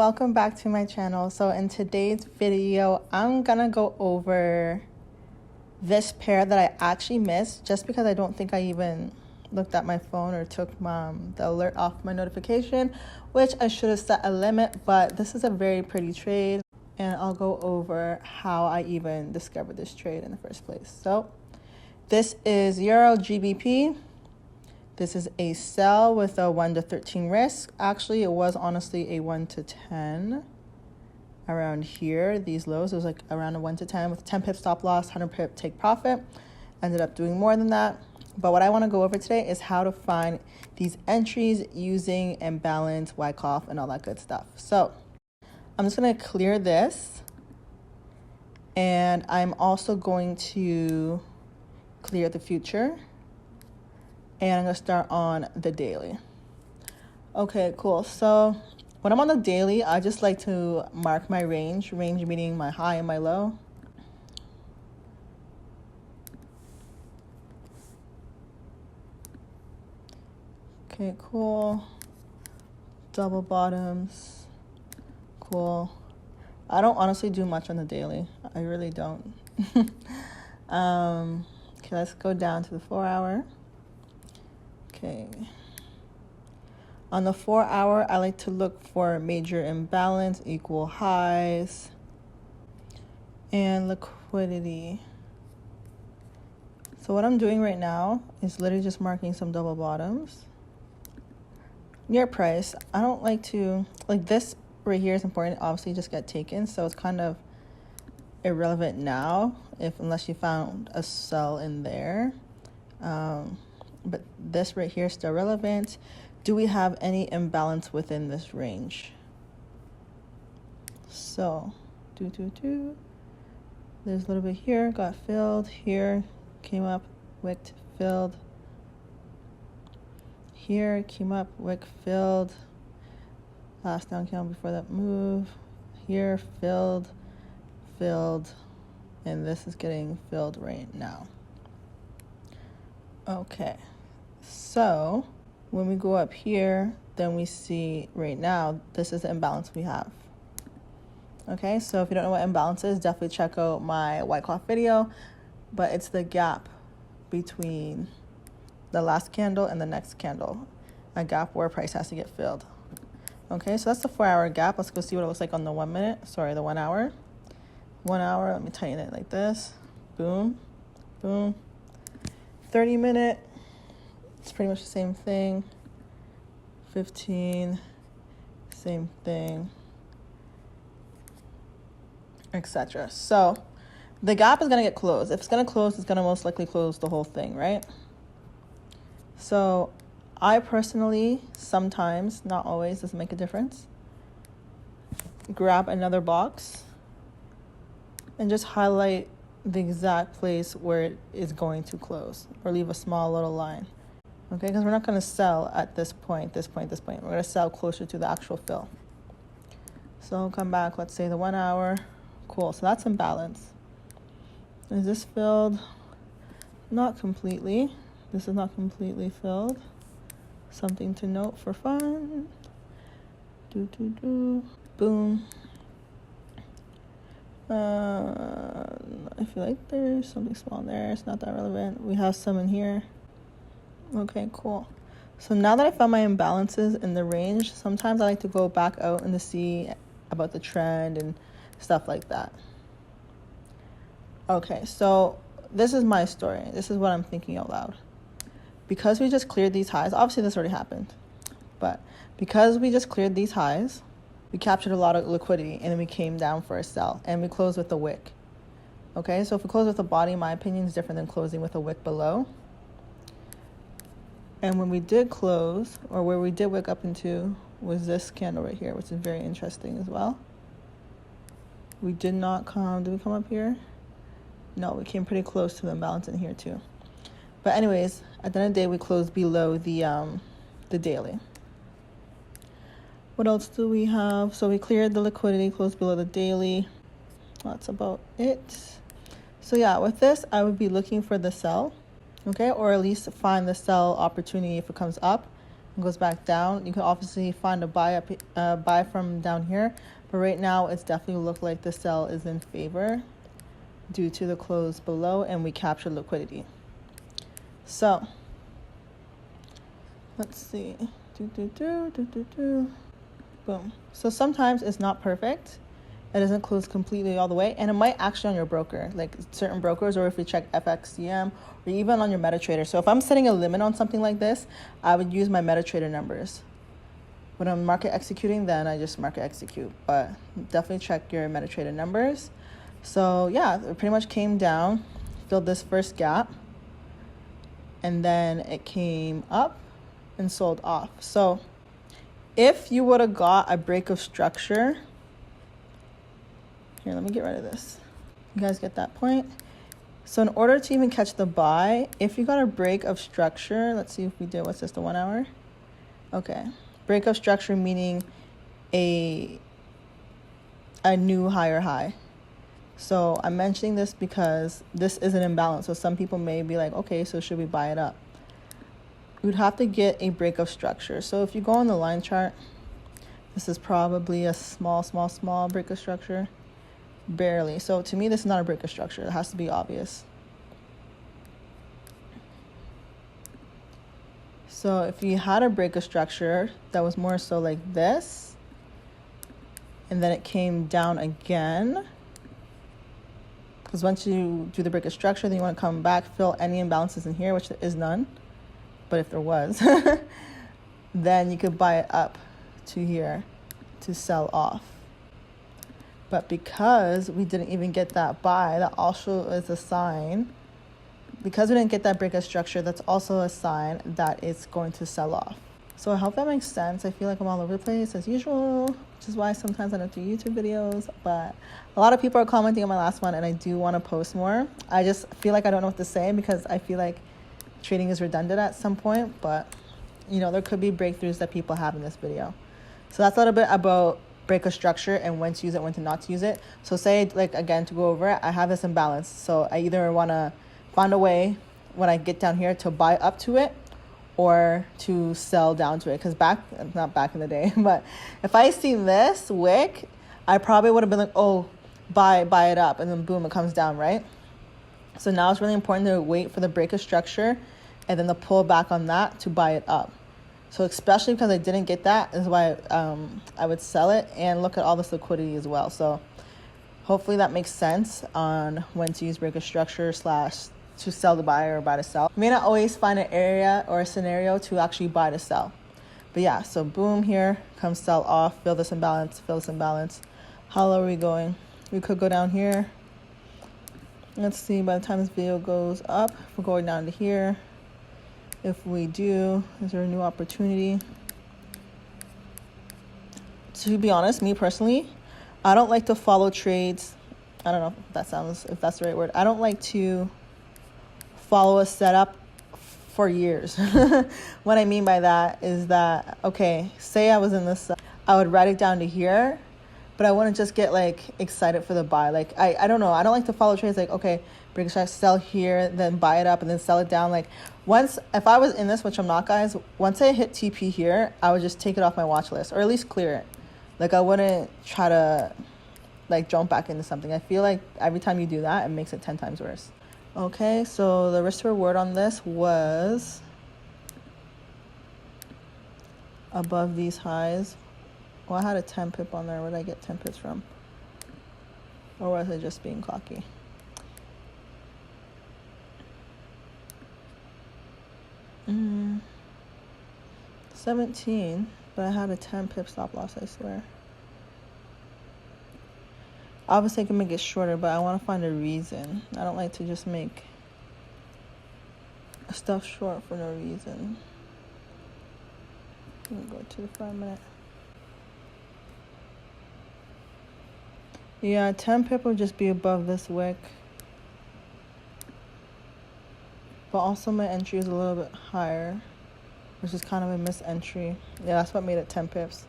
welcome back to my channel. So in today's video, I'm gonna go over this pair that I actually missed just because I don't think I even looked at my phone or took the alert off my notification, which I should have set a limit, but this is a very pretty trade and I'll go over how I even discovered this trade in the first place. So this is Eurgbp. This is a sell with a 1 to 13 risk. Actually, it was honestly a 1 to 10 around here. These lows, it was like around a 1 to 10 with 10 pip stop loss, 100 pip take profit. Ended up doing more than that. But what I want to go over today is how to find these entries using Imbalance, Wyckoff, and all that good stuff. So I'm just going to clear this. And I'm also going to clear the future. And I'm going to start on the daily. Okay, cool. So when I'm on the daily, I just like to mark my range meaning my high and my low. Okay, cool. Double bottoms. Cool. I don't honestly do much on the daily. I really don't. Okay, let's go down to the 4 hour. Okay. On the 4 hour, I like to look for major imbalance, equal highs, and liquidity. So what I'm doing right now is literally just marking some double bottoms. Near price, I don't like to, like this right here is important, obviously just get taken. So it's kind of irrelevant now unless you found a sell in there. But this right here is still relevant. Do we have any imbalance within this range? So, there's a little bit here, got filled, here, came up, wicked, filled. Here, came up, wick, filled. Last down candle before that move. Here, filled, filled. And this is getting filled right now. Okay. So when we go up here, then we see right now, this is the imbalance we have. Okay, so if you don't know what imbalance is, definitely check out my Wyckoff video, but it's the gap between the last candle and the next candle, a gap where price has to get filled. Okay, so that's the 4 hour gap. Let's go see what it looks like on the 1 minute, sorry, the 1 hour. 1 hour, let me tighten it like this, boom, boom. 30 minute, it's pretty much the same thing. 15, same thing, etc. So the gap is going to get closed. If it's going to close, it's going to most likely close the whole thing, right? So I personally, sometimes, not always, doesn't make a difference, grab another box and just highlight the exact place where it is going to close, or leave a small little line. Okay, because we're not going to sell at this point. We're going to sell closer to the actual fill. So I'll come back, let's say the 1 hour. Cool, so that's imbalance. Is this filled? Not completely. This is not completely filled. Something to note for fun. Boom. I feel like there's something small in there. It's not that relevant. We have some in here. Okay, cool. So now that I found my imbalances in the range, sometimes I like to go back out and to see about the trend and stuff like that. Okay, so this is my story. This is what I'm thinking out loud. Because we just cleared these highs, obviously this already happened, but because we just cleared these highs, we captured a lot of liquidity and then we came down for a sell and we closed with a wick. Okay, so if we close with a body, in my opinion, is different than closing with a wick below. And when we did close, or where we did wick up into, was this candle right here, which is very interesting as well. We did not come, did we come up here? No, we came pretty close to the imbalance in here too. But anyways, at the end of the day, we closed below the daily. What else do we have? So we cleared the liquidity, closed below the daily. That's about it. So yeah, with this, I would be looking for the sell, okay? Or at least find the sell opportunity if it comes up and goes back down. You can obviously find a buy from down here, but right now it's definitely look like the sell is in favor due to the close below, and we captured liquidity. So let's see. Boom. So sometimes it's not perfect. It doesn't close completely all the way, and it might actually on your broker, like certain brokers, or if you check FXCM, or even on your MetaTrader. So if I'm setting a limit on something like this, I would use my MetaTrader numbers. When I'm market executing, then I just market execute, but definitely check your MetaTrader numbers. So yeah, it pretty much came down, filled this first gap, and then it came up and sold off. So if you would have got a break of structure, here, let me get rid of this. You guys get that point? So in order to even catch the buy, if you got a break of structure, let's see if we did, what's this, the 1 hour? Okay. Break of structure meaning a new higher high. So I'm mentioning this because this is an imbalance. So some people may be like, okay, so should we buy it up? You'd have to get a break of structure. So if you go on the line chart, this is probably a small break of structure. Barely. So to me, this is not a break of structure. It has to be obvious. So if you had a break of structure that was more so like this, and then it came down again, because once you do the break of structure, then you want to come back, fill any imbalances in here, which there is none. But if there was, then you could buy it up to here to sell off. But because we didn't even get that buy, that also is a sign. Because we didn't get that break of structure, that's also a sign that it's going to sell off. So I hope that makes sense. I feel like I'm all over the place as usual, which is why sometimes I don't do YouTube videos. But a lot of people are commenting on my last one, and I do want to post more. I just feel like I don't know what to say because I feel like trading is redundant at some point. But, you know, there could be breakthroughs that people have in this video. So that's a little bit about break of structure and when to use it, when to not to use it. So say, like, again, to go over it, I have this imbalance. So I either want to find a way when I get down here to buy up to it or to sell down to it. Because not back in the day, but if I see this wick, I probably would have been like, oh, buy it up, and then boom, it comes down, right? So now it's really important to wait for the break of structure and then the pull back on that to buy it up. So especially because I didn't get that is why I would sell it and look at all this liquidity as well. So hopefully that makes sense on when to use break of structure / to sell to buy or buy to sell. You may not always find an area or a scenario to actually buy to sell. But yeah, so boom, here comes sell off, fill this imbalance. How low are we going? We could go down here. Let's see, by the time this video goes up, we're going down to here. If we do, is there a new opportunity? To be honest, me personally, I don't like to follow trades. I don't know if that's the right word. I don't like to follow a setup for years. What I mean by that is that, okay, say I was in this, I would write it down to here, but I wouldn't just get like excited for the buy. Like, I don't know. I don't like to follow trades like, okay, break a shot, sell here, then buy it up and then sell it down. Like if I was in this, which I'm not, guys, once I hit TP here, I would just take it off my watch list or at least clear it. Like I wouldn't try to like jump back into something. I feel like every time you do that, it makes it 10 times worse. Okay, so the risk to reward on this was above these highs. Well, I had a 10 pip on there. Where did I get 10 pips from? Or was I just being cocky? Mm, 17, but I had a 10 pip stop loss, I swear. Obviously, I can make it shorter, but I want to find a reason. I don't like to just make stuff short for no reason. I'm going to go to the 5 minute. Yeah, 10 pip would just be above this wick. But also my entry is a little bit higher, which is kind of a missed entry. Yeah, that's what made it 10 pips.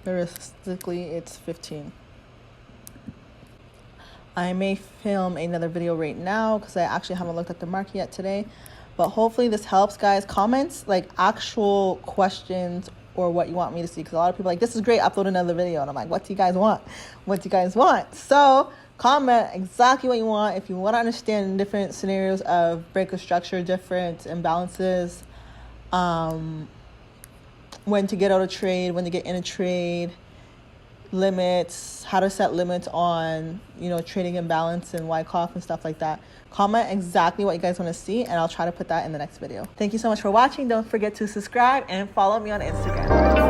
Realistically, it's 15. I may film another video right now because I actually haven't looked at the market yet today. But hopefully this helps, guys. Comments like actual questions or what you want me to see, because a lot of people are like, this is great, upload another video. And I'm like, what do you guys want? What do you guys want? So comment exactly what you want. If you want to understand different scenarios of breaker structure, different imbalances, when to get out of trade, when to get in a trade, limits, how to set limits on, trading imbalance and Wyckoff and stuff like that. Comment exactly what you guys want to see, and I'll try to put that in the next video. Thank you so much for watching. Don't forget to subscribe and follow me on Instagram.